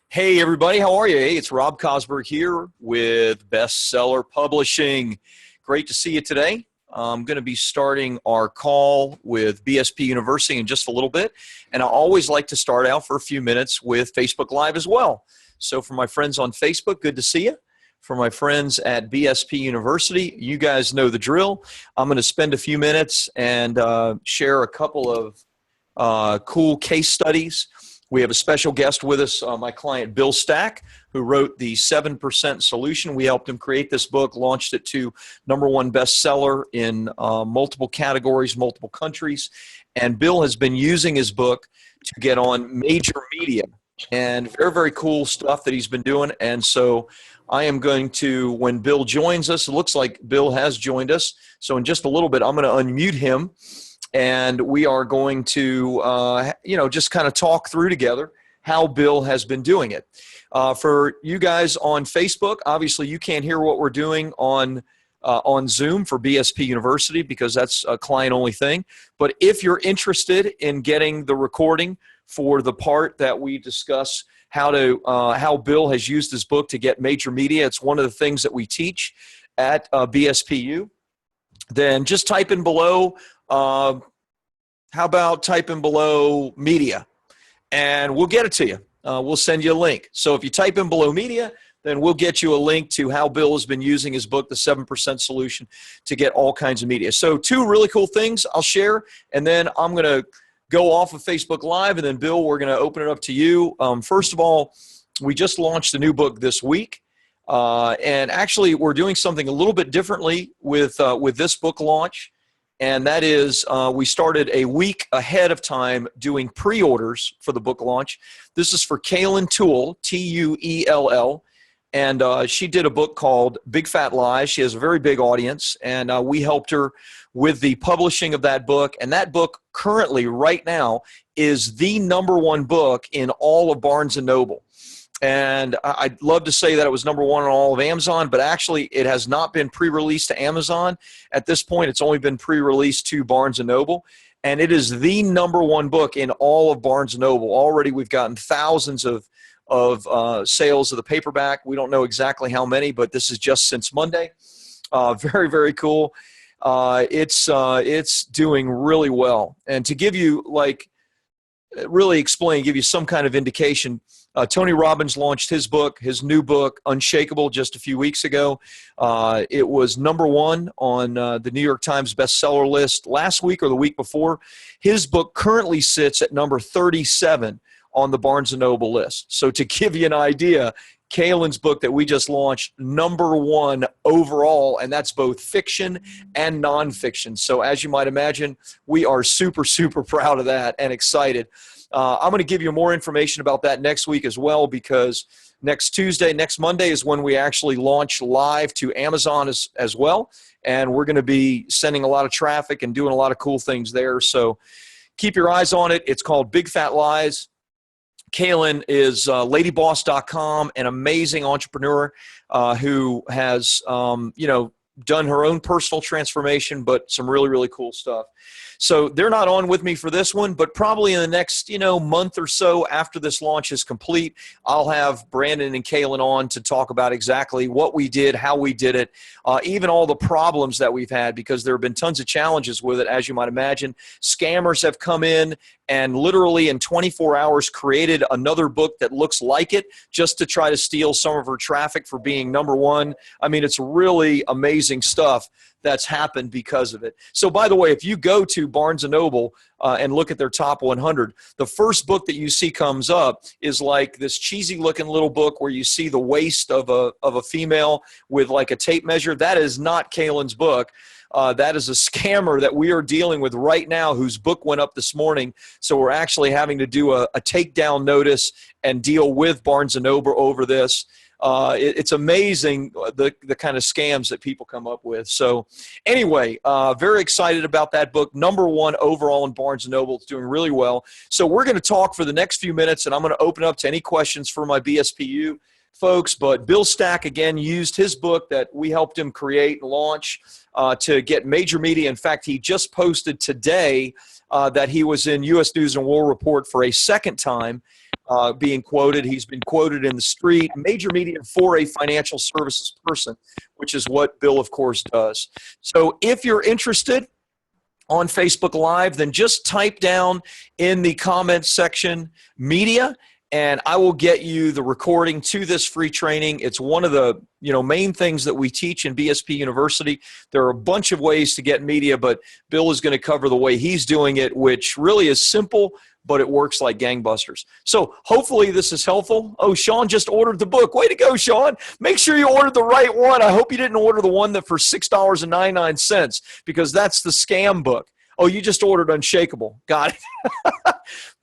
Hey, everybody. How are you? Hey, it's Rob Kosberg here with Bestseller Publishing. Great to see you today. I'm going to be starting our call with BSP University in just a little bit. And I always like to start out for a few minutes with Facebook Live as well. So for my friends on Facebook, good to see you. For my friends at BSP University, you guys know the drill. I'm going to spend a few minutes and share a couple of cool case studies. We have a special guest with us, my client Bill Stack, who wrote the 7% Solution. We helped him create this book, launched it to #1 bestseller in multiple categories, multiple countries. And Bill has been using his book to get on major media. And very, very cool stuff that he's been doing. And so I am going to, when Bill joins us, it looks like Bill has joined us. So in just a little bit, I'm going to unmute him. And we are going to, just kind of talk through together how Bill has been doing it. For you guys on Facebook, obviously you can't hear what we're doing on Zoom for BSP University because that's a client-only thing. But if you're interested in getting the recording for the part that we discuss how Bill has used his book to get major media, it's one of the things that we teach at BSPU, then just type in below. How about type in below media, and we'll get it to you. We'll send you a link. So if you type in below media, then we'll get you a link to how Bill has been using his book, The 7% Solution, to get all kinds of media. So two really cool things I'll share, and then I'm going to go off of Facebook Live, and then Bill, we're going to open it up to you. First of all, we just launched a new book this week. And actually, we're doing something a little bit differently with this book launch. And that is we started a week ahead of time doing pre-orders for the book launch. This is for Kaylin Tuell, Tuell, and she did a book called Big Fat Lies. She has a very big audience, and we helped her with the publishing of that book. And that book currently, right now, is the #1 book in all of Barnes & Noble. And I'd love to say that it was #1 on all of Amazon, but actually it has not been pre-released to Amazon. At this point, it's only been pre-released to Barnes & Noble. And it is the #1 book in all of Barnes & Noble. Already we've gotten thousands of sales of the paperback. We don't know exactly how many, but this is just since Monday. Very, very cool. It's doing really well. And to give you, give you some kind of indication, Tony Robbins launched his book, his new book, Unshakable, just a few weeks ago. It was #1 on the New York Times bestseller list last week or the week before. His book currently sits at number 37 on the Barnes & Noble list. So to give you an idea, Kaylin's book that we just launched, #1 overall, and that's both fiction and nonfiction. So as you might imagine, we are super, super proud of that and excited. I'm going to give you more information about that next week as well, because next Monday is when we actually launch live to Amazon as well. And we're going to be sending a lot of traffic and doing a lot of cool things there. So keep your eyes on it. It's called Big Fat Lies. Kaylin is ladyboss.com, an amazing entrepreneur who has, done her own personal transformation, but some really, really cool stuff. So they're not on with me for this one, but probably in the next, month or so after this launch is complete, I'll have Brandon and Kaylin on to talk about exactly what we did, how we did it, even all the problems that we've had, because there have been tons of challenges with it, as you might imagine. Scammers have come in and literally in 24 hours created another book that looks like it just to try to steal some of her traffic for being #1. I mean, it's really amazing stuff that's happened because of it. So by the way, if you go to Barnes & Noble and look at their top 100, the first book that you see comes up is like this cheesy looking little book where you see the waist of a female with like a tape measure. That is not Kaylin's book. That is a scammer that we are dealing with right now, whose book went up this morning. So we're actually having to do a takedown notice and deal with Barnes & Noble over this. It's amazing the kind of scams that people come up with. So anyway, very excited about that book. #1 overall in Barnes & Noble. It's doing really well. So we're going to talk for the next few minutes, and I'm going to open up to any questions for my BSPU folks. But Bill Stack, again, used his book that we helped him create and launch to get major media. In fact, he just posted today that he was in U.S. News and World Report for a second time. being quoted. He's been quoted in the street, major media for a financial services person, which is what Bill, of course, does. So if you're interested on Facebook Live, then just type down in the comments section media, and I will get you the recording to this free training. It's one of the main things that we teach in BSP University. There are a bunch of ways to get media, but Bill is going to cover the way he's doing it, which really is simple, but it works like gangbusters. So hopefully this is helpful. Oh, Sean just ordered the book. Way to go, Sean. Make sure you ordered the right one. I hope you didn't order the one that for $6.99, because that's the scam book. Oh, you just ordered Unshakable. Got it.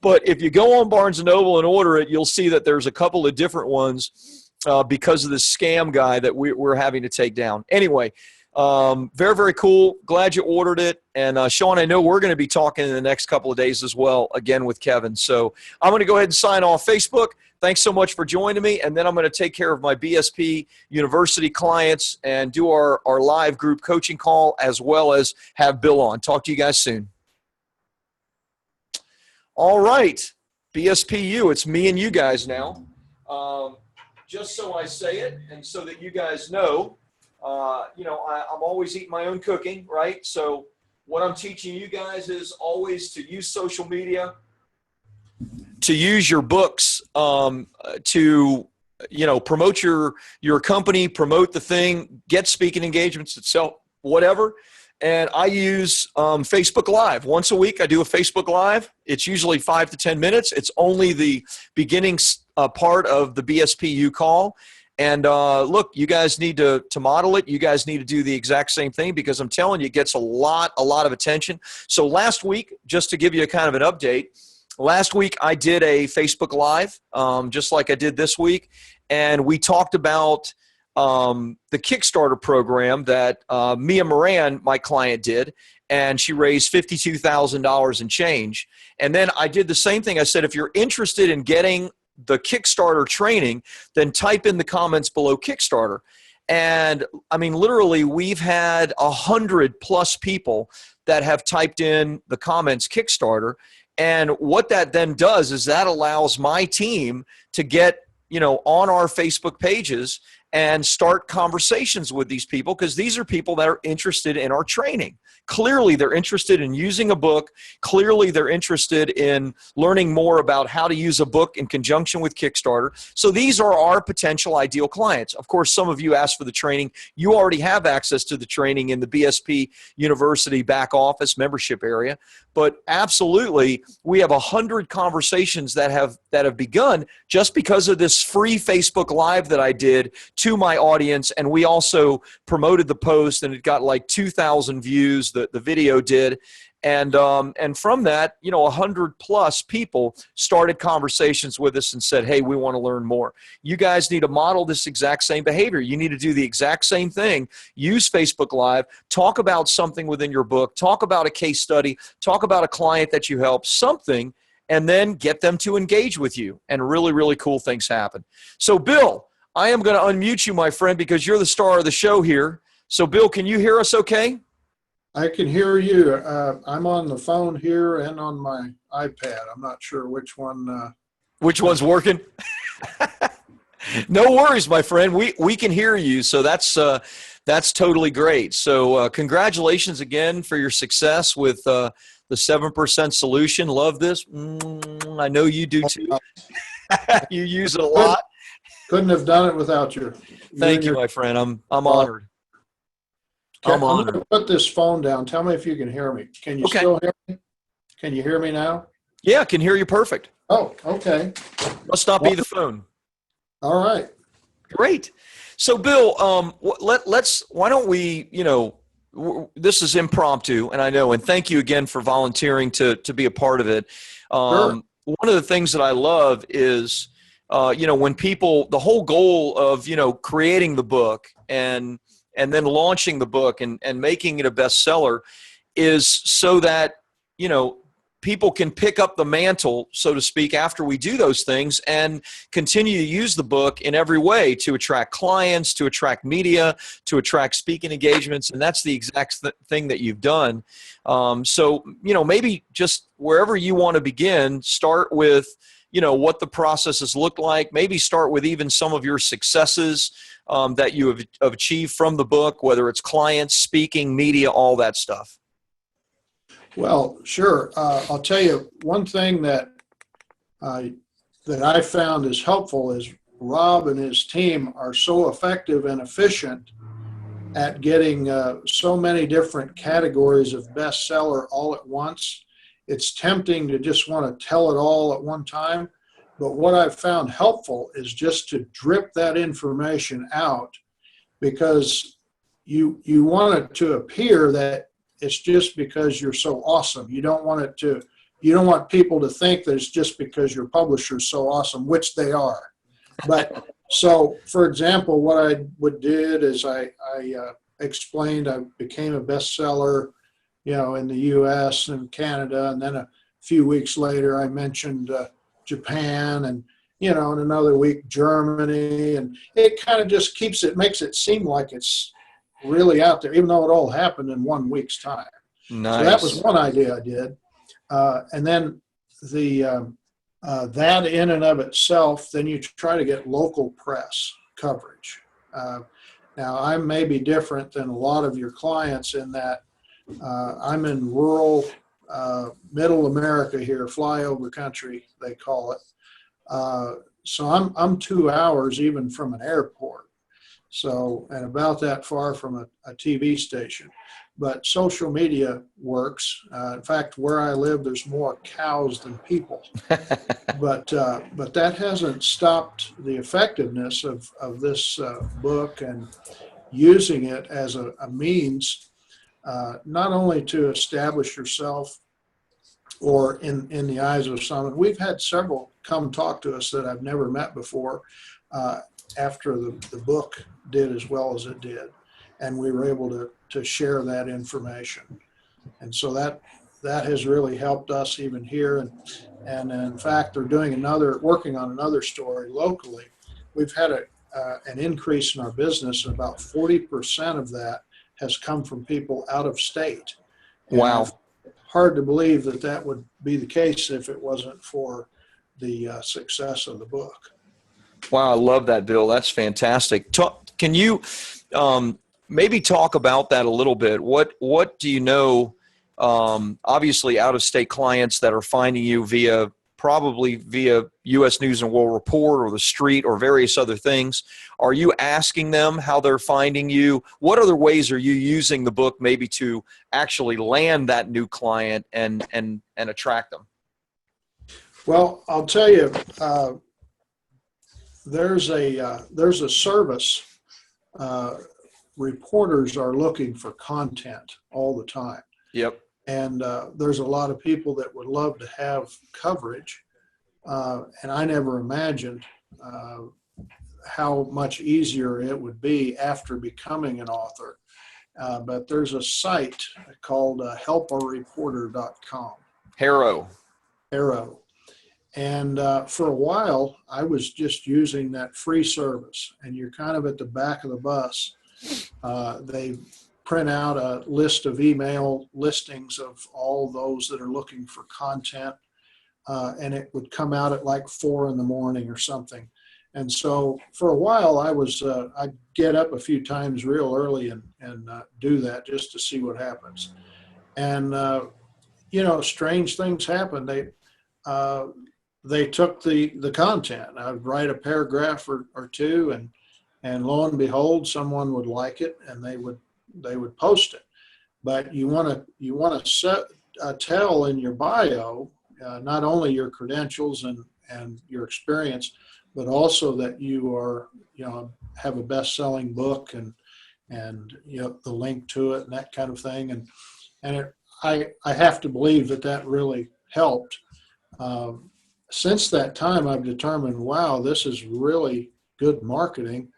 But if you go on Barnes & Noble and order it, you'll see that there's a couple of different ones because of this scam guy that we're having to take down. Anyway, very, very cool. Glad you ordered it. And Sean, I know we're going to be talking in the next couple of days as well, again with Kevin. So I'm going to go ahead and sign off Facebook. Thanks so much for joining me. And then I'm going to take care of my BSP University clients and do our live group coaching call, as well as have Bill on. Talk to you guys soon. All right, BSPU, it's me and you guys now. Just so I say it, and so that you guys know, I'm always eating my own cooking, right? So what I'm teaching you guys is always to use social media, to use your books, to promote your company, promote the thing, get speaking engagements itself, whatever. And I use Facebook Live. Once a week, I do a Facebook Live. It's usually 5 to 10 minutes. It's only the beginning part of the BSPU call. And look, you guys need to model it. You guys need to do the exact same thing, because I'm telling you, it gets a lot of attention. So last week, just to give you a kind of an update, last week I did a Facebook Live, just like I did this week. And we talked about the Kickstarter program that Mia Moran, my client, did, and she raised $52,000 and change. And then I did the same thing. I said, if you're interested in getting the Kickstarter training, then type in the comments below Kickstarter. And I mean, literally, we've had 100+ people that have typed in the comments Kickstarter. And what that then does is that allows my team to get on our Facebook pages and start conversations with these people, because these are people that are interested in our training. Clearly, they're interested in using a book. Clearly, they're interested in learning more about how to use a book in conjunction with Kickstarter. So these are our potential ideal clients. Of course, some of you asked for the training. You already have access to the training in the BSP University back office membership area. But absolutely, we have 100 conversations that have begun just because of this free Facebook Live that I did to my audience. And we also promoted the post, and it got like 2,000 views, the video did. And from that, 100+ people started conversations with us and said, hey, we want to learn more. You guys need to model this exact same behavior. You need to do the exact same thing. Use Facebook Live. Talk about something within your book. Talk about a case study. Talk about a client that you help, something, and then get them to engage with you. And really, really cool things happen. So, Bill, I am going to unmute you, my friend, because you're the star of the show here. So, Bill, can you hear us okay? I can hear you. I'm on the phone here and on my iPad. I'm not sure which one. Which one's working? No worries, my friend. We can hear you, so that's totally great. So congratulations again for your success with the 7% solution. Love this. I know you do too. You use it a lot. Couldn't have done it without you. Thank you, my friend. I'm honored. I'm going to put this phone down. Tell me if you can hear me. Can you still hear me? Can you hear me now? Yeah, I can hear you perfect. Oh, okay. Must not be the phone. All right. Great. So, Bill, why don't we, this is impromptu, and I know, and thank you again for volunteering to be a part of it. Sure. One of the things that I love is, when people, the whole goal of, creating the book and then launching the book and making it a bestseller is so that, people can pick up the mantle, so to speak, after we do those things and continue to use the book in every way to attract clients, to attract media, to attract speaking engagements. And that's the exact thing that you've done. So, maybe just wherever you want to begin, start with, what the processes look like. Maybe start with even some of your successes that you have achieved from the book, whether it's clients, speaking, media, all that stuff. Well, sure. I'll tell you one thing that I found is helpful is Rob and his team are so effective and efficient at getting so many different categories of bestseller all at once. It's tempting to just want to tell it all at one time. But what I've found helpful is just to drip that information out, because you want it to appear that it's just because you're so awesome. You don't want people to think that it's just because your publisher's so awesome, which they are. But so, for example, what I did is I explained I became a bestseller, in the U.S. and Canada, and then a few weeks later I mentioned Japan, and in another week Germany, and it kind of just makes it seem like it's really out there, even though it all happened in 1 week's time. Nice. So that was one idea I did, and then that in and of itself, then you try to get local press coverage. Now, I may be different than a lot of your clients in that I'm in rural middle America here, flyover country, they call it. So I'm 2 hours even from an airport. So, and about that far from a TV station. But social media works. In fact, where I live, there's more cows than people. But that hasn't stopped the effectiveness of this book, and using it as a means not only to establish yourself or in the eyes of someone. We've had several come talk to us that I've never met before after the book did as well as it did, and we were able to share that information. And so that has really helped us even here. And in fact, they're working on another story locally. We've had an increase in our business, and about 40% of that has come from people out of state. Wow. Hard to believe that would be the case if it wasn't for the success of the book. Wow, I love that, Bill. That's fantastic. Can you maybe talk about that a little bit? What do you know, obviously out-of-state clients that are finding you probably via U.S. News and World Report or the street or various other things? Are you asking them how they're finding you? What other ways are you using the book maybe to actually land that new client and attract them? Well, I'll tell you, there's a service. Reporters are looking for content all the time. Yep. And there's a lot of people that would love to have coverage. And I never imagined how much easier it would be after becoming an author. But there's a site called helpareporter.com. Harrow. And for a while, I was just using that free service. And you're kind of at the back of the bus. They print out a list of email listings of all those that are looking for content. And it would come out at like 4 a.m. or something. And so for a while, I'd get up a few times real early and do that just to see what happens. And, strange things happen. They took the content. I'd write a paragraph or two, and lo and behold, someone would like it, and they would post it. But you want to tell in your bio not only your credentials and your experience, but also that you are have a best-selling book and the link to it and that kind of thing. I have to believe that really helped. Since that time, I've determined, wow, this is really good marketing,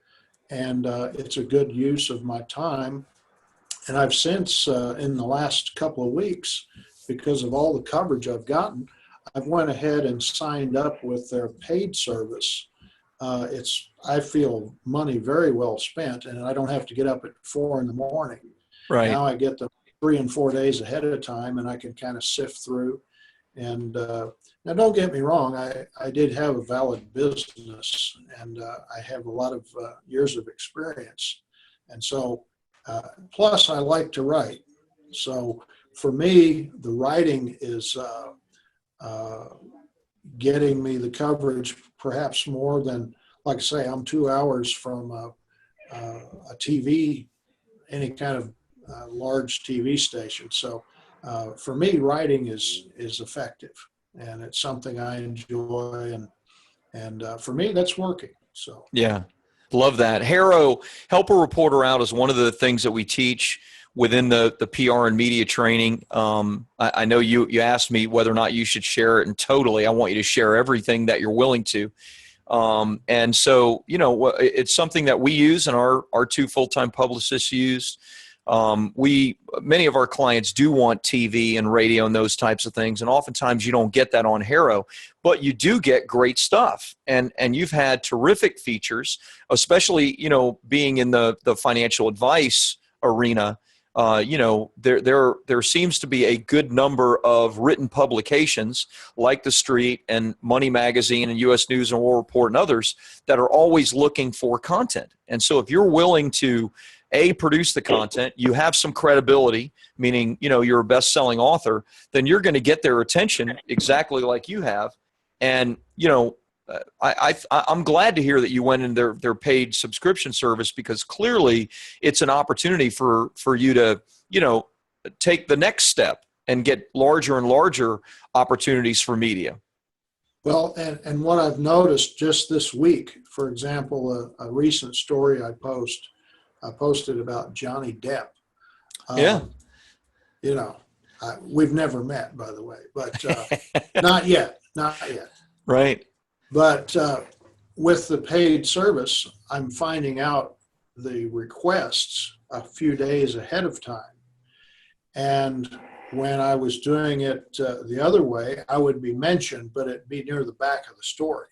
and it's a good use of my time. And I've since, in the last couple of weeks, because of all the coverage I've gotten, I've went ahead and signed up with their paid service. I feel money very well spent, and I don't have to get up at 4 a.m. Right. Now I get them 3 and 4 days ahead of time, and I can kind of sift through. And now, don't get me wrong, I did have a valid business, and I have a lot of years of experience. And so, plus, I like to write. So, for me, the writing is uh, getting me the coverage perhaps more than, like I say, I'm 2 hours from a TV, any kind of large TV station. So for me, writing is effective, and it's something I enjoy, and for me, that's working. So Yeah, love that. Harrow, help a reporter out is one of the things that we teach within the PR and media training. I know you asked me whether or not you should share it, and totally, I want you to share everything that you're willing to. And so, it's something that we use and our two full-time publicists use. Many of our clients do want TV and radio and those types of things. And oftentimes you don't get that on Harrow, but you do get great stuff. And you've had terrific features, especially, being in the financial advice arena. There seems to be a good number of written publications like The Street and Money Magazine and U.S. News and World Report and others that are always looking for content. And so if you're willing to produce the content, you have some credibility, meaning, you're a best-selling author, then you're going to get their attention exactly like you have. And, I'm glad to hear that you went in their paid subscription service, because clearly it's an opportunity for you to, take the next step and get larger and larger opportunities for media. well, and what I've noticed just this week, for example, a recent story I posted about Johnny Depp. Yeah. We've never met, by the way, but not yet. Right. But with the paid service, I'm finding out the requests a few days ahead of time. And when I was doing it the other way, I would be mentioned, but it'd be near the back of the story.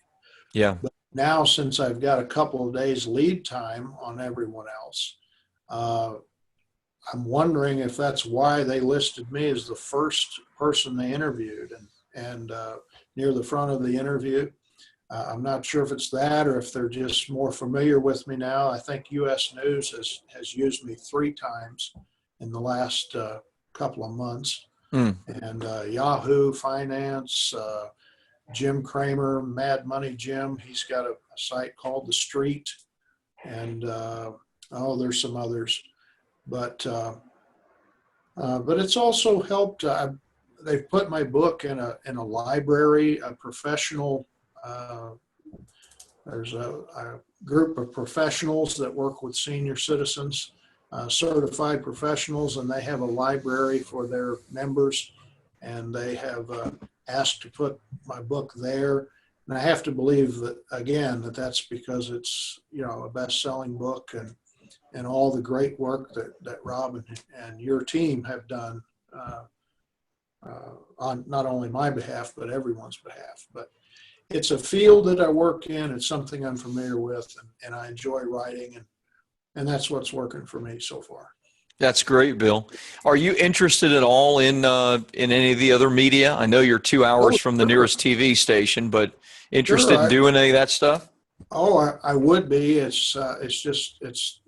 Yeah. But now, since I've got a couple of days lead time on everyone else, I'm wondering if that's why they listed me as the first person they interviewed, and near the front of the interview. I'm not sure if it's that or if they're just more familiar with me now. I think U.S. News has used me 3 times in the last couple of months. And Yahoo Finance, Jim Cramer, Mad Money Jim, he's got a site called The Street, and there's some others. But it's also helped. They've put my book in a library, a professional. There's a group of professionals that work with senior citizens, certified professionals, and they have a library for their members, and they have asked to put my book there. And I have to believe that, again, that's because it's, a best-selling book, and all the great work that Rob and your team have done on not only my behalf, but everyone's behalf. But it's a field that I work in. It's something I'm familiar with, and I enjoy writing, and that's what's working for me so far. That's great, Bill. Are you interested at all in any of the other media? I know you're 2 hours from the nearest TV station, but interested in doing any of that stuff? Oh, I would be. It's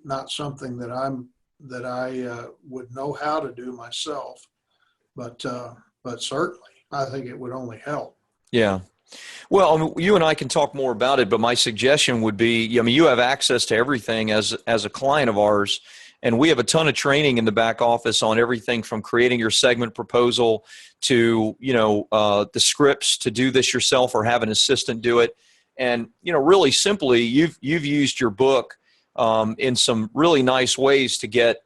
not something that I would know how to do myself, but certainly I think it would only help. Yeah. Well, you and I can talk more about it, but my suggestion would be, you have access to everything as a client of ours, and we have a ton of training in the back office on everything from creating your segment proposal to, the scripts to do this yourself or have an assistant do it. And, really simply, you've used your book in some really nice ways to get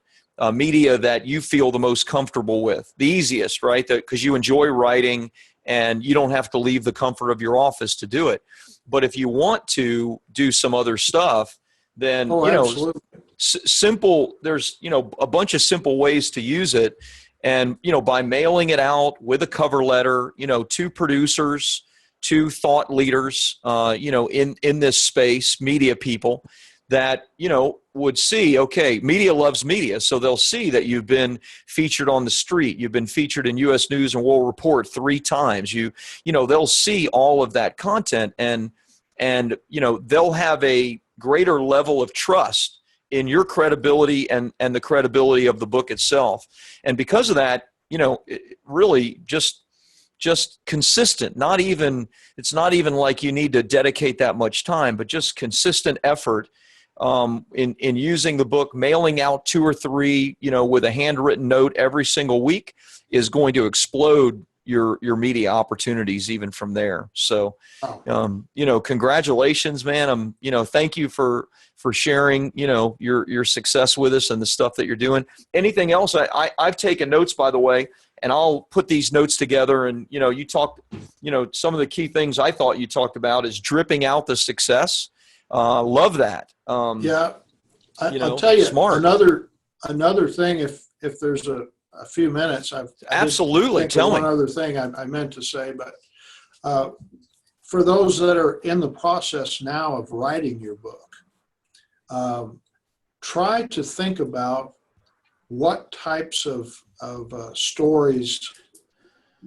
media that you feel the most comfortable with, the easiest, right? Because you enjoy writing and you don't have to leave the comfort of your office to do it. But if you want to do some other stuff, then, simple, there's, a bunch of simple ways to use it. And, by mailing it out with a cover letter, to producers, to thought leaders, in this space, media people, that, would see, okay, media loves media. So they'll see that you've been featured on the street. You've been featured in U.S. News and World Report 3 times. They'll see all of that content, and they'll have a greater level of trust in your credibility and the credibility of the book itself. And because of that, really just consistent, it's not even like you need to dedicate that much time, but just consistent effort in using the book, mailing out 2 or 3, with a handwritten note every single week, is going to explode your media opportunities even from there. So, congratulations, man. Thank you for sharing, your success with us and the stuff that you're doing. Anything else? I've taken notes, by the way, and I'll put these notes together. And, you talked, some of the key things I thought you talked about is dripping out the success. Love that. I'll tell you smart. another thing, if there's a few minutes, absolutely. Tell me. One other thing I meant to say, but for those that are in the process now of writing your book, try to think about what types of stories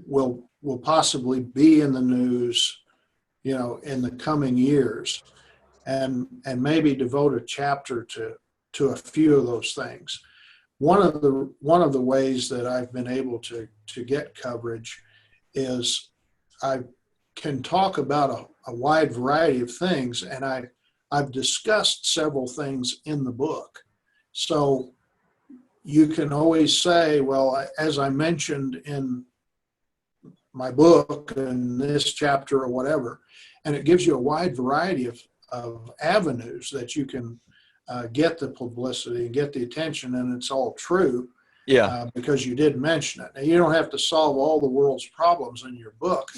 will possibly be in the news, in the coming years, and maybe devote a chapter to a few of those things. One of the ways that I've been able to get coverage is I can talk about a wide variety of things, and I've discussed several things in the book. So you can always say, well, as I mentioned in my book in this chapter or whatever, and it gives you a wide variety of avenues that you can get the publicity and get the attention, and it's all true. Yeah. Because you did mention it. Now, you don't have to solve all the world's problems in your book,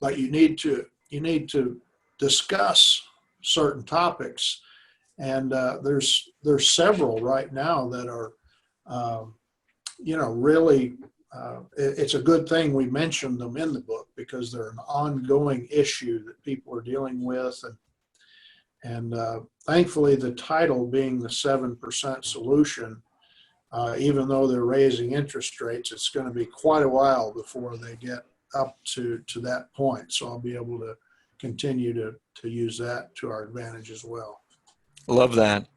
but you need to discuss certain topics, and there's several right now that are really. It's a good thing we mentioned them in the book, because they're an ongoing issue that people are dealing with, and thankfully the title being the 7% solution. Even though they're raising interest rates, it's going to be quite a while before they get up to that point. So I'll be able to continue to use that to our advantage as well. Love that.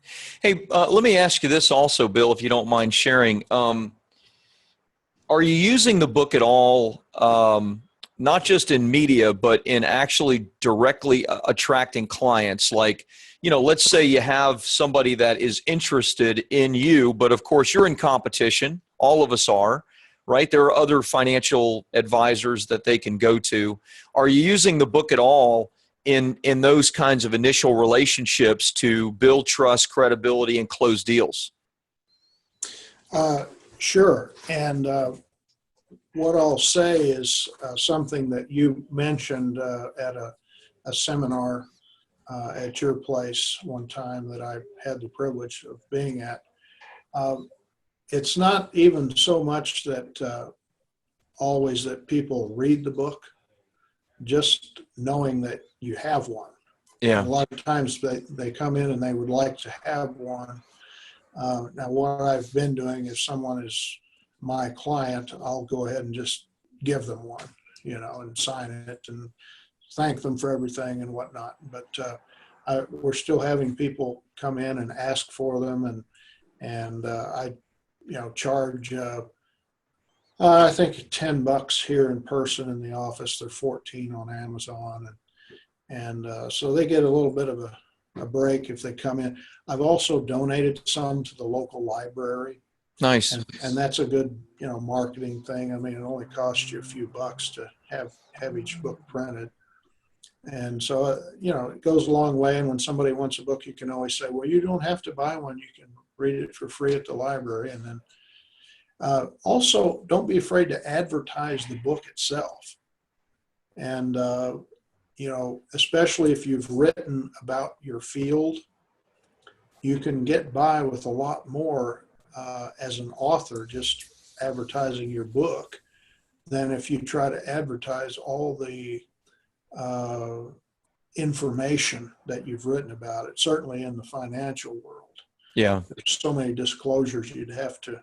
Hey, let me ask you this also, Bill, if you don't mind sharing. Are you using the book at all, not just in media, but in actually directly attracting clients? Like, let's say you have somebody that is interested in you, but of course you're in competition. All of us are, right? There are other financial advisors that they can go to. Are you using the book at all in those kinds of initial relationships to build trust, credibility, and close deals? Sure. And what I'll say is something that you mentioned at a seminar at your place one time that I had the privilege of being at. It's not even so much that always that people read the book, just knowing that you have one. Yeah. And a lot of times they come in and they would like to have one. Now, what I've been doing, if someone is my client, I'll go ahead and just give them one, and sign it and thank them for everything and whatnot. But we're still having people come in and ask for them, and I, charge I think $10 here in person in the office. They're $14 on Amazon, and so they get a little bit of a break if they come in. I've also donated some to the local library. Nice. And that's a good, marketing thing. I mean, it only costs you a few bucks to have each book printed. And so, it goes a long way. And when somebody wants a book, you can always say, well, you don't have to buy one. You can read it for free at the library. And then also, don't be afraid to advertise the book itself. And, especially if you've written about your field, you can get by with a lot more as an author just advertising your book than if you try to advertise all the information that you've written about it, certainly in the financial world. Yeah. There's so many disclosures you'd have to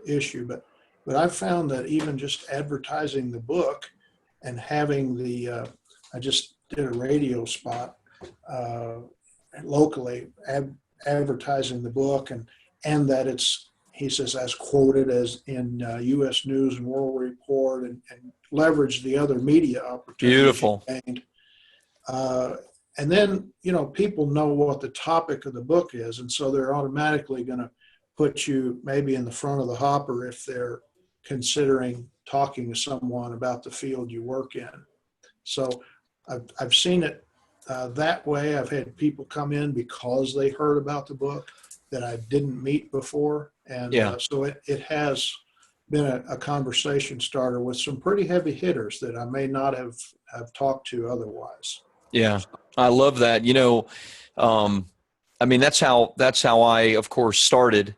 issue, but I've found that even just advertising the book and having I just did a radio spot locally advertising the book and that it's, he says, as quoted as in U.S. News and World Report, and leverage the other media opportunities. Beautiful. Gained. And then, people know what the topic of the book is, and so they're automatically going to put you maybe in the front of the hopper if they're considering talking to someone about the field you work in. So I've seen it that way. I've had people come in because they heard about the book that I didn't meet before. And so it has been a conversation starter with some pretty heavy hitters that I may not have talked to otherwise. Yeah, I love that. I mean, that's how I, of course, started.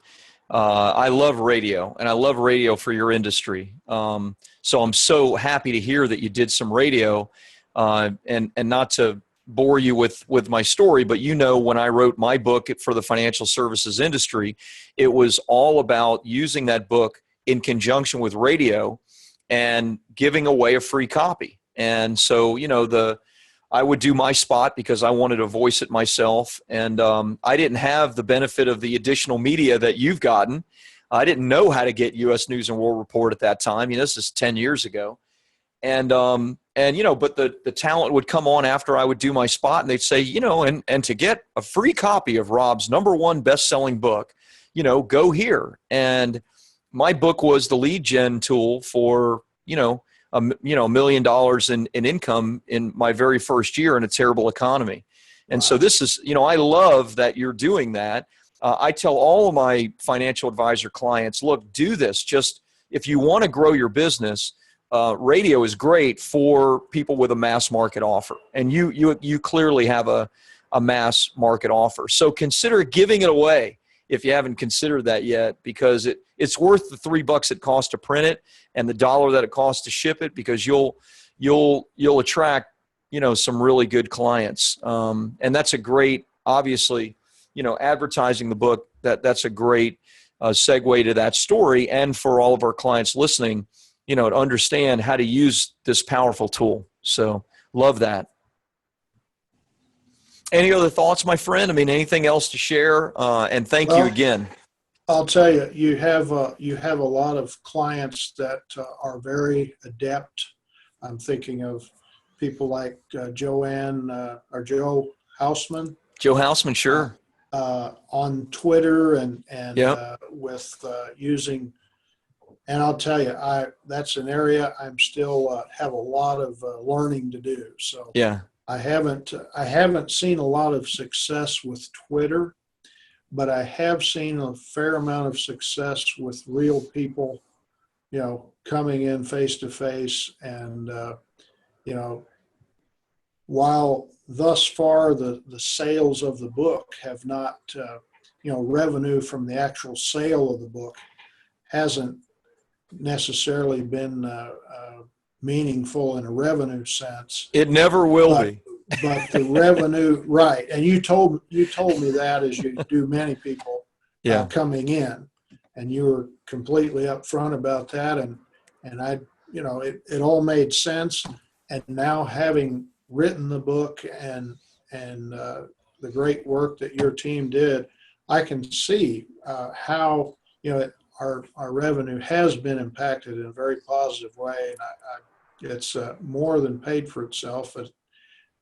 I love radio, and I love radio for your industry. So I'm so happy to hear that you did some radio, and not to bore you with my story, but when I wrote my book for the financial services industry, it was all about using that book in conjunction with radio and giving away a free copy. And so, I would do my spot because I wanted to voice it myself. And I didn't have the benefit of the additional media that you've gotten. I didn't know how to get U.S. News and World Report at that time. This is 10 years ago. And but the talent would come on after I would do my spot, and they'd say, and to get a free copy of Rob's #1 best-selling book, go here. And my book was the lead gen tool for, $1 million in income in my very first year in a terrible economy. And so this is, I love that you're doing that. I tell all of my financial advisor clients, look, do this. Just if you want to grow your business, radio is great for people with a mass market offer. And you clearly have a mass market offer. So consider giving it away if you haven't considered that yet, because it's worth the $3 it costs to print it and the $1 that it costs to ship it, because you'll attract, some really good clients. And that's a great, obviously, advertising the book, that's a great segue to that story. And for all of our clients listening, to understand how to use this powerful tool. So love that. Any other thoughts, my friend? I mean, anything else to share? And thank you again. I'll tell you, you have a lot of clients that are very adept. I'm thinking of people like Joanne or Joe Hausman. Joe Hausman, sure. On Twitter and with using. And I'll tell you, that's an area I'm still have a lot of learning to do. So I haven't seen a lot of success with Twitter, but I have seen a fair amount of success with real people, coming in face to face. And while thus far the sales of the book have not, revenue from the actual sale of the book hasn't necessarily been meaningful in a revenue sense. It never will be. But the revenue, right? And you told me that, as you do many people coming in, and you were completely upfront about that, and I, it all made sense. And now, having written the book and the great work that your team did, I can see how our revenue has been impacted in a very positive way, and it's more than paid for itself. But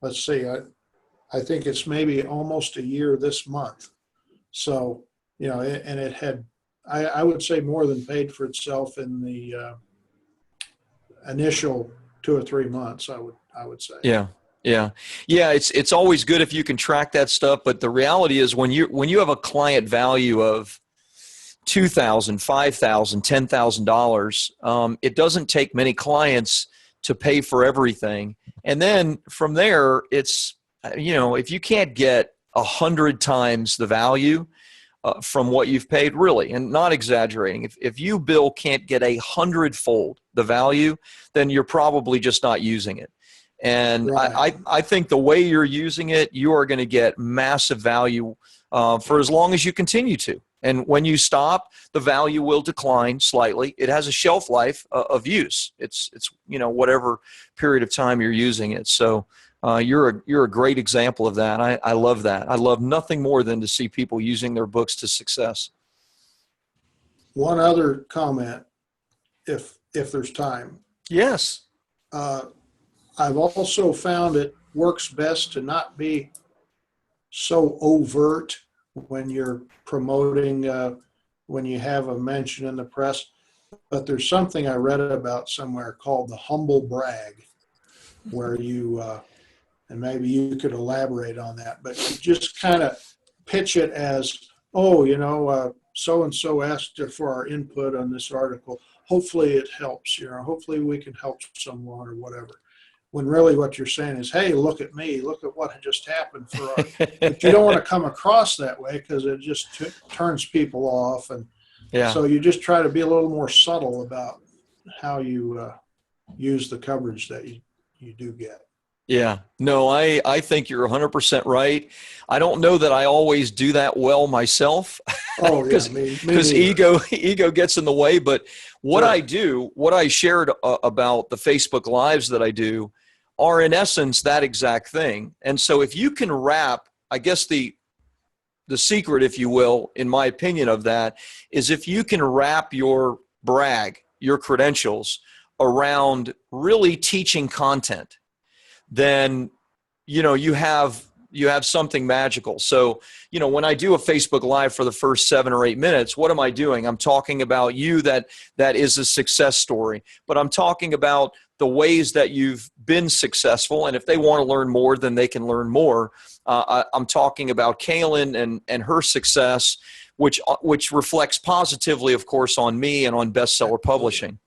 let's see, I think it's maybe almost a year this month. So and it had, I would say, more than paid for itself in the initial 2 or 3 months. I would say. Yeah. It's always good if you can track that stuff. But the reality is, when you have a client value of $2,000, $5,000, $10,000, it doesn't take many clients to pay for everything. And then from there, it's, if you can't get 100 times the value from what you've paid, really, and not exaggerating, if you, Bill, can't get 100-fold the value, then you're probably just not using it. And Right. I think the way you're using it, you are going to get massive value for as long as you continue to. And when you stop, the value will decline slightly. It has a shelf life of use. It's whatever period of time you're using it. So you're a great example of that. I love that. I love nothing more than to see people using their books to success. One other comment, if there's time. Yes. Uh, I've also found it works best to not be so overt when you're promoting, when you have a mention in the press. But there's something I read about somewhere called the humble brag, where you, and maybe you could elaborate on that, but you just kind of pitch it as, oh, so-and-so asked for our input on this article. Hopefully it helps, hopefully we can help someone or whatever. When really what you're saying is, hey, look at me, look at what just happened for our, but you don't want to come across that way because it just turns people off. And Yeah. so you just try to be a little more subtle about how you use the coverage that you do get. Yeah, no, I think you're 100% right. I don't know that I always do that well myself. Oh, yeah, because ego gets in the way. But what Sure. I do, what I shared about the Facebook Lives that I do are in essence that exact thing. And so if you can wrap, I guess the secret, if you will, in my opinion of that, is if you can wrap your brag, your credentials around really teaching content, then you have something magical. So when I do a Facebook Live for the first 7 or 8 minutes, what am I doing? I'm talking about you, that is a success story, but I'm talking about the ways that you've been successful, and if they want to learn more, then they can learn more. I'm talking about Kaylin and her success, which reflects positively, of course, on me and on Bestseller Publishing.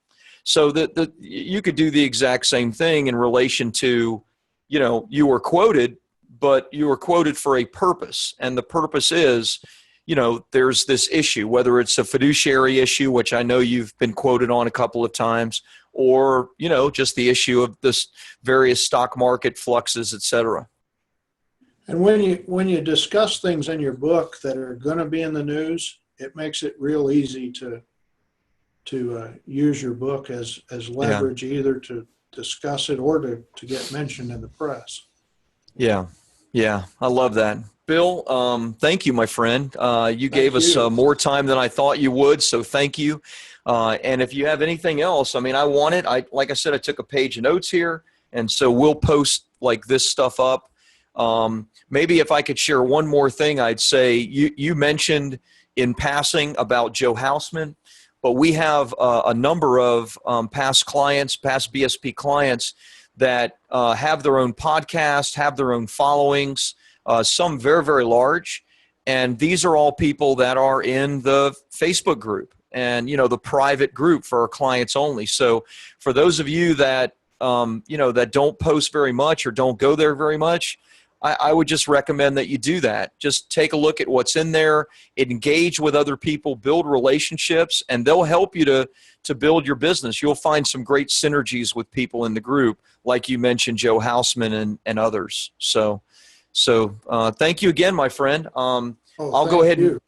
So that you could do the exact same thing in relation to, you were quoted, but you were quoted for a purpose. And the purpose is, there's this issue, whether it's a fiduciary issue, which I know you've been quoted on a couple of times, or, just the issue of this various stock market fluxes, et cetera. And when you discuss things in your book that are going to be in the news, it makes it real easy to use your book as leverage, either to discuss it or to get mentioned in the press. Yeah, I love that. Bill, thank you, my friend. You gave us more time than I thought you would, so thank you. And if you have anything else, like I said, I took a page of notes here, and so we'll post like this stuff up. Maybe if I could share one more thing, I'd say you mentioned in passing about Joe Houseman, but we have a number of past BSP clients that have their own podcast, have their own followings, some very, very large. And these are all people that are in the Facebook group and, the private group for our clients only. So for those of you that, that don't post very much or don't go there very much, I would just recommend that you do that. Just take a look at what's in there, engage with other people, build relationships, and they'll help you to build your business. You'll find some great synergies with people in the group, like you mentioned, Joe Houseman and others. So thank you again, my friend. I'll go ahead and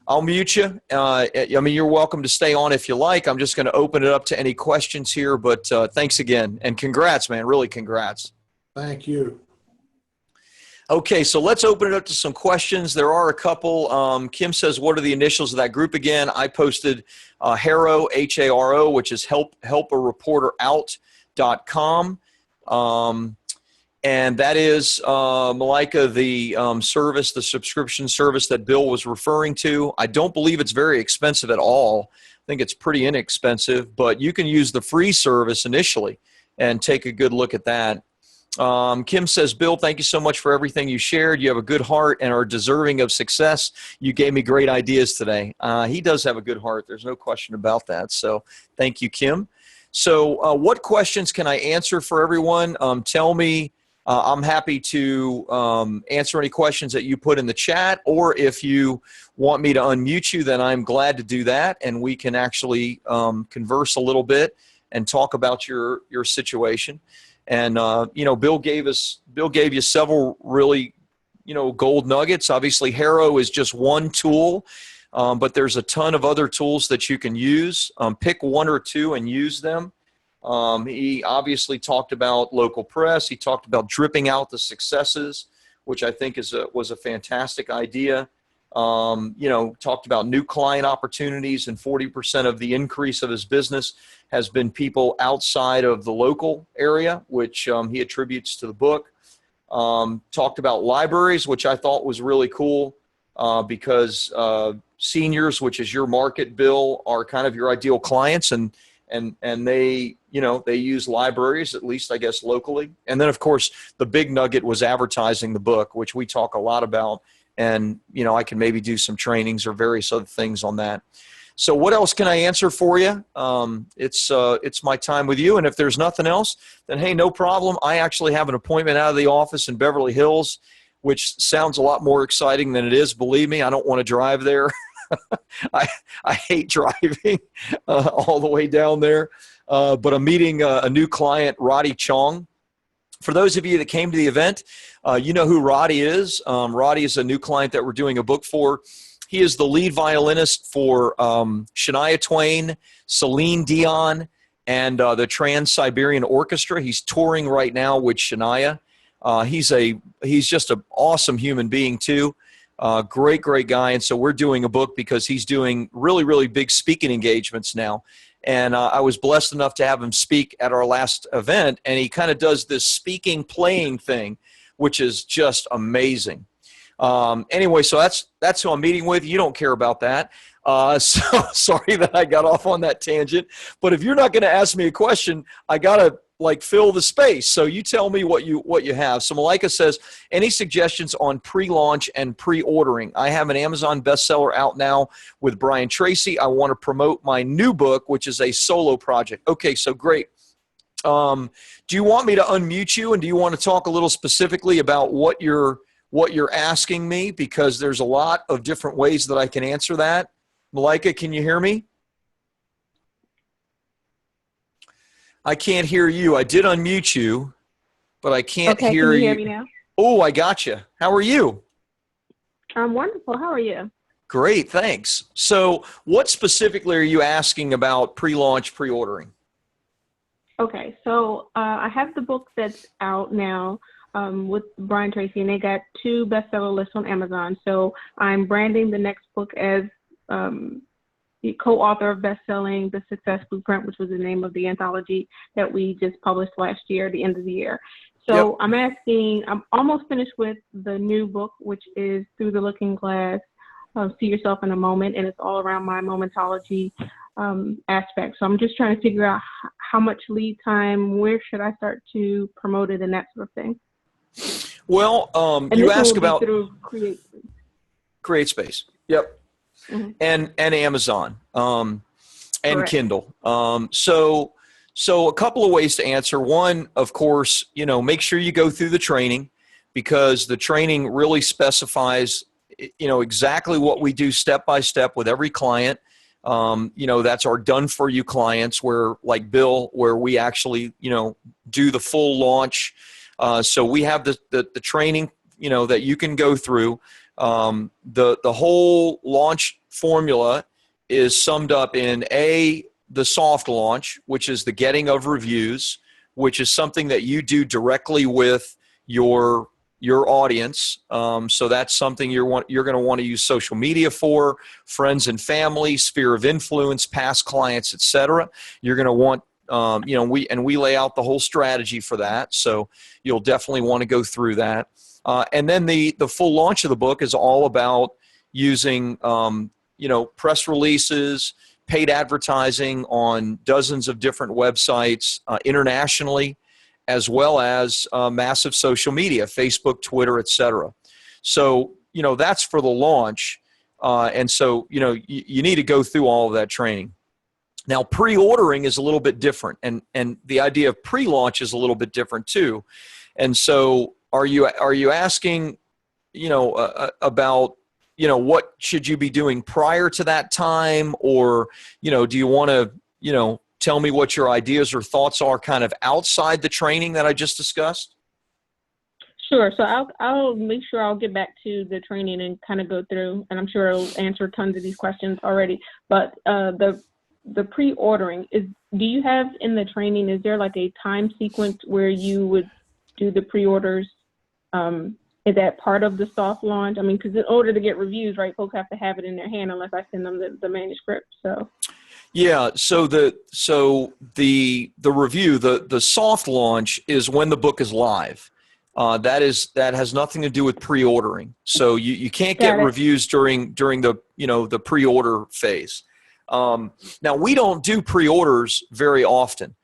I'll mute you. You're welcome to stay on if you like. I'm just going to open it up to any questions here, but thanks again. And congrats, man. Really congrats. Thank you. Okay, so let's open it up to some questions. There are a couple. Kim says, what are the initials of that group again? I posted HARO, H-A-R-O, which is helpareporterout.com. And that is, Malika, the service, the subscription service that Bill was referring to. I don't believe it's very expensive at all. I think it's pretty inexpensive, but you can use the free service initially and take a good look at that. Kim says, Bill, thank you so much for everything you shared. You have a good heart and are deserving of success. You gave me great ideas today. He does have a good heart. There's no question about that. So thank you, Kim. So what questions can I answer for everyone? Tell me. I'm happy to answer any questions that you put in the chat, or if you want me to unmute you, then I'm glad to do that, and we can actually converse a little bit and talk about your situation. And, Bill gave you several really, gold nuggets. Obviously, Haro is just one tool, but there's a ton of other tools that you can use. Pick one or two and use them. He obviously talked about local press. He talked about dripping out the successes, which I think was a fantastic idea. Talked about new client opportunities, and 40% of the increase of his business has been people outside of the local area, which he attributes to the book. Talked about libraries, which I thought was really cool because seniors, which is your market, Bill, are kind of your ideal clients, and they they use libraries, at least I guess locally. And then of course the big nugget was advertising the book, which we talk a lot about, and I can maybe do some trainings or various other things on that. So what else can I answer for you? It's my time with you, and if there's nothing else, then hey, no problem. I actually have an appointment out of the office in Beverly Hills, which sounds a lot more exciting than it is. Believe me, I don't want to drive there. I hate driving all the way down there, but I'm meeting a new client, Roddy Chong. For those of you that came to the event, you know who Roddy is. Roddy is a new client that we're doing a book for. He is the lead violinist for Shania Twain, Celine Dion, and the Trans-Siberian Orchestra. He's touring right now with Shania. He's just an awesome human being too. Great guy. And so we're doing a book because he's doing really, really big speaking engagements now. And I was blessed enough to have him speak at our last event, and he kind of does this speaking playing thing, which is just amazing. Anyway, so that's who I'm meeting with. You don't care about that. So sorry that I got off on that tangent, but if you're not going to ask me a question, I got to fill the space. So you tell me what you have. So Malika says, any suggestions on pre-launch and pre-ordering? I have an Amazon bestseller out now with Brian Tracy. I want to promote my new book, which is a solo project. Okay, so great. Do you want me to unmute you, and do you want to talk a little specifically about what you're asking me? Because there's a lot of different ways that I can answer that. Malika, can you hear me? I can't hear you. I did unmute you, but I can't hear you. Can you hear me now? Oh, I got you. How are you? I'm wonderful. How are you? Great, thanks. So what specifically are you asking about pre-launch, pre-ordering? Okay, so I have the book that's out now with Brian Tracy, and they got 2 bestseller lists on Amazon. So I'm branding the next book as the co-author of best-selling The Success Blueprint, which was the name of the anthology that we just published last year, at the end of the year. So yep. I'm almost finished with the new book, which is Through the Looking Glass, See Yourself in a Moment, and it's all around my momentology aspect. So I'm just trying to figure out how much lead time, where should I start to promote it, and that sort of thing. Well, you ask about through CreateSpace. Yep. Mm-hmm. And Amazon and Correct. Kindle. So a couple of ways to answer. One, of course, make sure you go through the training, because the training really specifies, exactly what we do step by step with every client. That's our done for you clients, where like Bill, where we actually, do the full launch. So we have the training, that you can go through. The whole launch formula is summed up in the soft launch, which is the getting of reviews, which is something that you do directly with your audience. So that's something you're going to want to use social media for, friends and family, sphere of influence, past clients, etc. You're going to want we lay out the whole strategy for that. So you'll definitely want to go through that. And then the full launch of the book is all about using, press releases, paid advertising on dozens of different websites internationally, as well as massive social media, Facebook, Twitter, etc. So, that's for the launch. And so, you need to go through all of that training. Now, pre-ordering is a little bit different, and the idea of pre-launch is a little bit different too. And so, are you asking, about, what should you be doing prior to that time, or, do you want to, tell me what your ideas or thoughts are kind of outside the training that I just discussed? Sure. So I'll make sure I'll get back to the training and kind of go through, and I'm sure it'll answer tons of these questions already. But the pre-ordering do you have in the training, is there like a time sequence where you would do the pre-orders? Is that part of the soft launch? I mean, because in order to get reviews, right, folks have to have it in their hand unless I send them the manuscript. So. Yeah. So the review, the soft launch is when the book is live. That has nothing to do with pre-ordering. So you can't get reviews during the pre-order phase. Now we don't do pre-orders very often.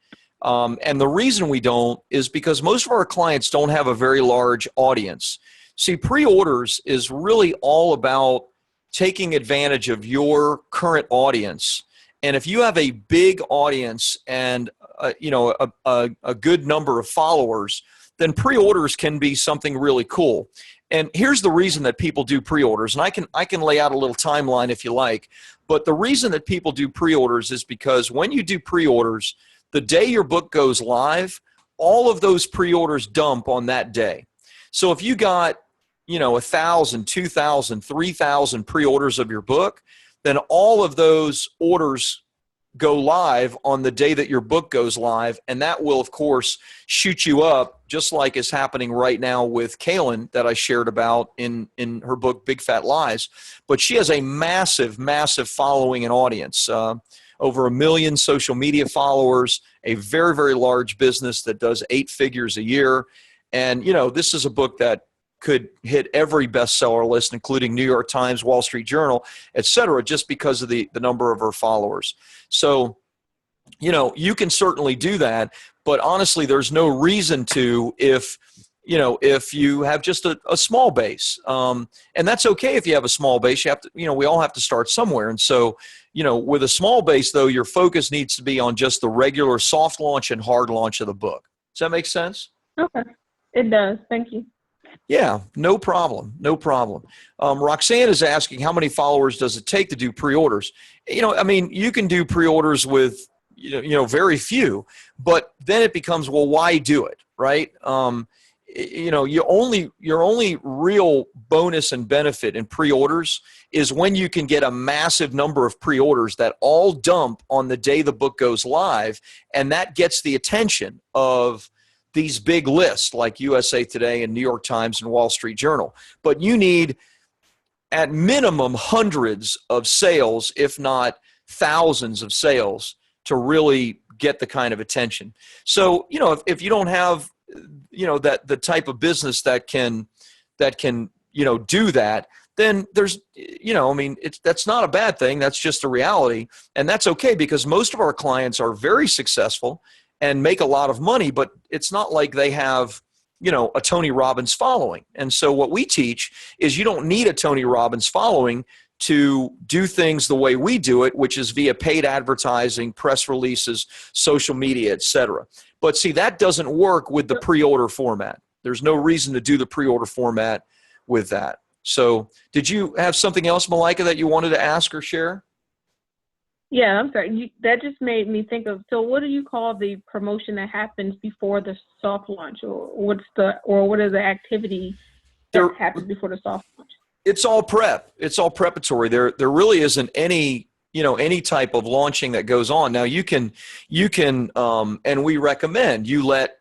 And the reason we don't is because most of our clients don't have a very large audience. See, pre-orders is really all about taking advantage of your current audience. And if you have a big audience and a good number of followers, then pre-orders can be something really cool. And here's the reason that people do pre-orders, and I can lay out a little timeline if you like. But the reason that people do pre-orders is because when you do pre-orders, the day your book goes live, all of those pre-orders dump on that day. So if you got 1,000, 2,000, 3,000 pre-orders of your book, then all of those orders go live on the day that your book goes live, and that will, of course, shoot you up, just like is happening right now with Kaylin that I shared about in her book, Big Fat Lies. But she has a massive, massive following and audience, over 1 million social media followers, a very, very large business that does 8 figures a year. And, this is a book that could hit every bestseller list, including New York Times, Wall Street Journal, et cetera, just because of the number of her followers. So, you can certainly do that, but honestly, there's no reason to if you have just a small base. And that's okay if you have a small base. You have to, we all have to start somewhere. And so, with a small base, though, your focus needs to be on just the regular soft launch and hard launch of the book. Does that make sense? Okay. It does. Thank you. Yeah, no problem. No problem. Roxanne is asking, how many followers does it take to do pre-orders? You can do pre-orders with, very few, but then it becomes, well, why do it, right? Your only real bonus and benefit in pre-orders is when you can get a massive number of pre-orders that all dump on the day the book goes live, and that gets the attention of these big lists like USA Today and New York Times and Wall Street Journal. But you need at minimum hundreds of sales, if not thousands of sales, to really get the kind of attention. So, if you don't have, that the type of business that can do that, then there's, that's not a bad thing. That's just a reality. And that's okay, because most of our clients are very successful and make a lot of money, but it's not like they have, a Tony Robbins following. And so what we teach is you don't need a Tony Robbins following to do things the way we do it, which is via paid advertising, press releases, social media, et cetera. But see, that doesn't work with the pre-order format. There's no reason to do the pre-order format with that. So did you have something else, Malika, that you wanted to ask or share? Yeah, I'm sorry. That just made me think of, so what do you call the promotion that happens before the soft launch, or what is the activity that happens before the soft launch? It's all prep. It's all preparatory. There really isn't any type of launching that goes on. Now you can, and we recommend you let,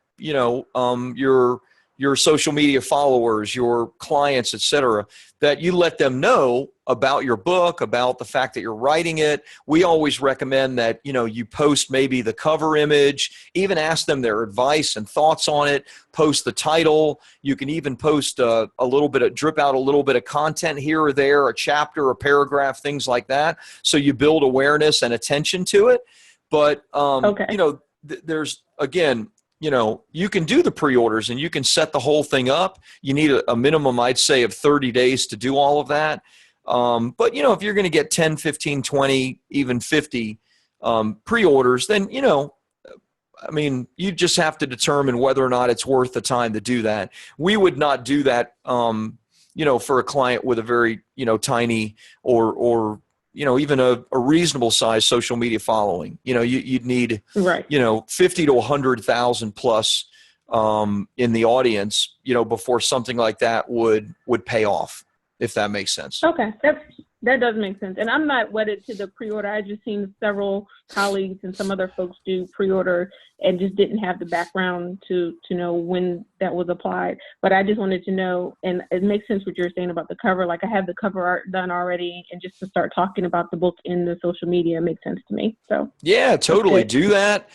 your social media followers, your clients, et cetera, that you let them know about your book, about the fact that you're writing it. We always recommend that, you post maybe the cover image, even ask them their advice and thoughts on it, post the title. You can even post drip out a little bit of content here or there, a chapter, a paragraph, things like that. So you build awareness and attention to it. But, there's, again, you can do the pre-orders and you can set the whole thing up. You need a minimum, I'd say, of 30 days to do all of that. But, if you're going to get 10, 15, 20, even 50 pre-orders, then, you just have to determine whether or not it's worth the time to do that. We would not do that, for a client with a very, tiny or even a reasonable size social media following. You'd need, Right. 50 to 100,000 plus in the audience, before something like that would pay off, if that makes sense. Okay, that does make sense. And I'm not wedded to the pre-order. I just seen several colleagues and some other folks do pre-order and just didn't have the background to know when that was applied. But I just wanted to know, and it makes sense what you're saying about the cover. Like I have the cover art done already, and just to start talking about the book in the social media makes sense to me. So yeah, totally do that.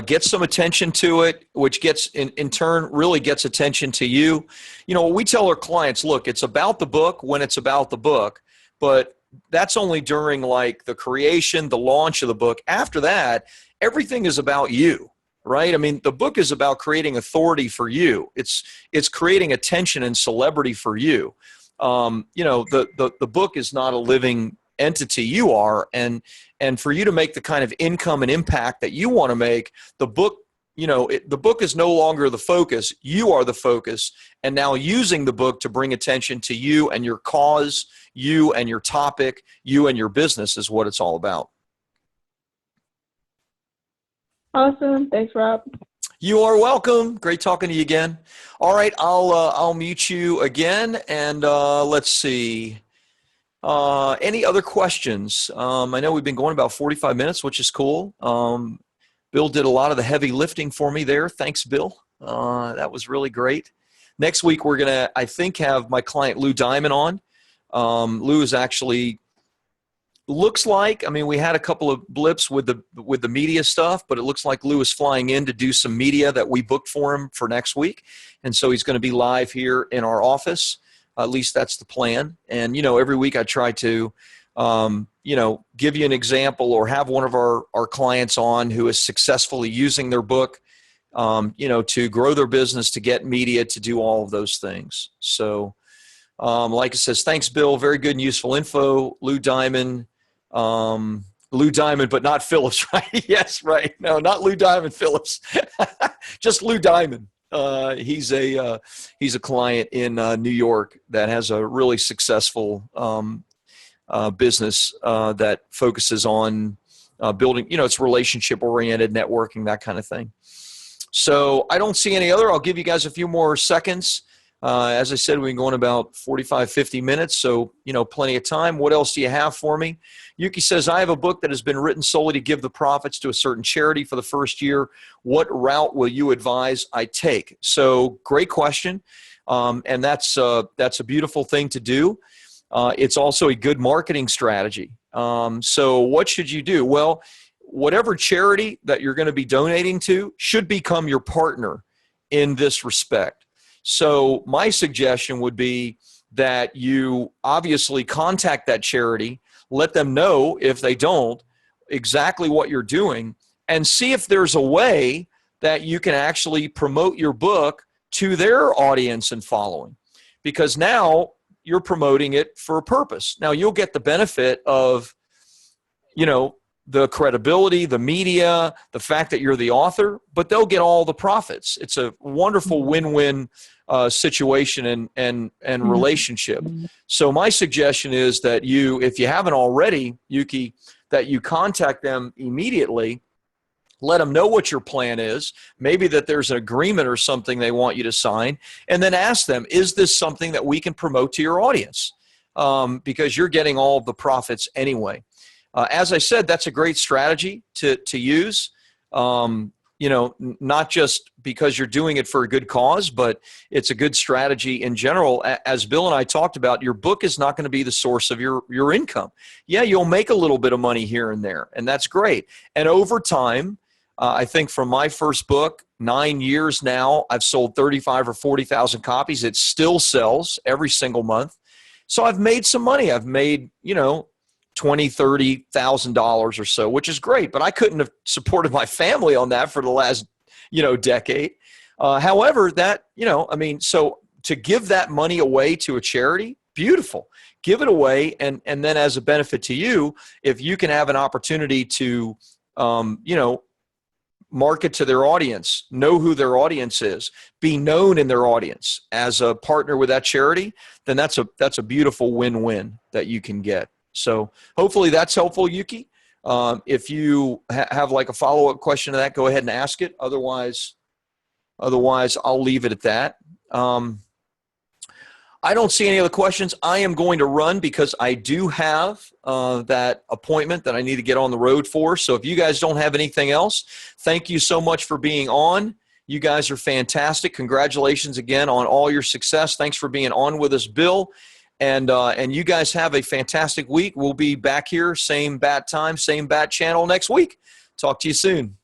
Get some attention to it, which gets in turn really gets attention to you. We tell our clients, look, it's about the book when it's about the book, but that's only during like the creation, the launch of the book. After that, everything is about you, right? I mean, the book is about creating authority for you. It's creating attention and celebrity for you. The book is not a living entity. You are, and for you to make the kind of income and impact that you want to make, the book, the book is no longer the focus. You are the focus, and now using the book to bring attention to you and your cause, you and your topic, you and your business is what it's all about. awesome. Thanks, Rob. You are welcome. Great talking to you again. All right, I'll mute you again, and let's see. Any other questions? I know we've been going about 45 minutes, which is cool. Bill did a lot of the heavy lifting for me there. Thanks, Bill. That was really great. Next week, we're going to, I think, have my client Lou Diamond on. Lou is actually, looks like, I mean, we had a couple of blips with the media stuff, but it looks like Lou is flying in to do some media that we booked for him for next week. And so he's going to be live here in our office. At least that's the plan. And, every week I try to, give you an example or have one of our clients on who is successfully using their book, to grow their business, to get media, to do all of those things. So, like it says, thanks, Bill. Very good and useful info. Lou Diamond, but not Phillips, right? Yes, right. No, not Lou Diamond Phillips. Just Lou Diamond. He's a client in New York that has a really successful business that focuses on building, it's relationship oriented, networking, that kind of thing. So I don't see any other. I'll give you guys a few more seconds. As I said, we've been going about 45, 50 minutes, so, plenty of time. What else do you have for me? Yuki says, I have a book that has been written solely to give the profits to a certain charity for the first year. What route will you advise I take? So great question, and that's a beautiful thing to do. It's also a good marketing strategy. So what should you do? Well, whatever charity that you're going to be donating to should become your partner in this respect. So my suggestion would be that you obviously contact that charity, let them know if they don't exactly what you're doing, and see if there's a way that you can actually promote your book to their audience and following. Because now you're promoting it for a purpose. Now you'll get the benefit of, the credibility, the media, the fact that you're the author, but they'll get all the profits. It's a wonderful win-win situation and relationship. So my suggestion is that you, if you haven't already, Yuki, that you contact them immediately, let them know what your plan is, maybe that there's an agreement or something they want you to sign, and then ask them, is this something that we can promote to your audience? Because you're getting all of the profits anyway. As I said, that's a great strategy to use, not just because you're doing it for a good cause, but it's a good strategy in general. As Bill and I talked about, your book is not going to be the source of your income. Yeah, you'll make a little bit of money here and there, and that's great. And over time, I think from my first book, 9 years now, I've sold 35 or 40,000 copies. It still sells every single month. So I've made some money. I've made, $20,000, $30,000 or so, which is great, but I couldn't have supported my family on that for the last, decade. However, that, so to give that money away to a charity, beautiful. Give it away. And then as a benefit to you, if you can have an opportunity to, market to their audience, know who their audience is, be known in their audience as a partner with that charity, then that's a beautiful win-win that you can get. So hopefully that's helpful, Yuki. If you have like a follow-up question to that, go ahead and ask it. Otherwise, I'll leave it at that. I don't see any other questions. I am going to run because I do have that appointment that I need to get on the road for. So if you guys don't have anything else, thank you so much for being on. You guys are fantastic. Congratulations again on all your success. Thanks for being on with us, Bill. And you guys have a fantastic week. We'll be back here, same bat time, same bat channel next week. Talk to you soon.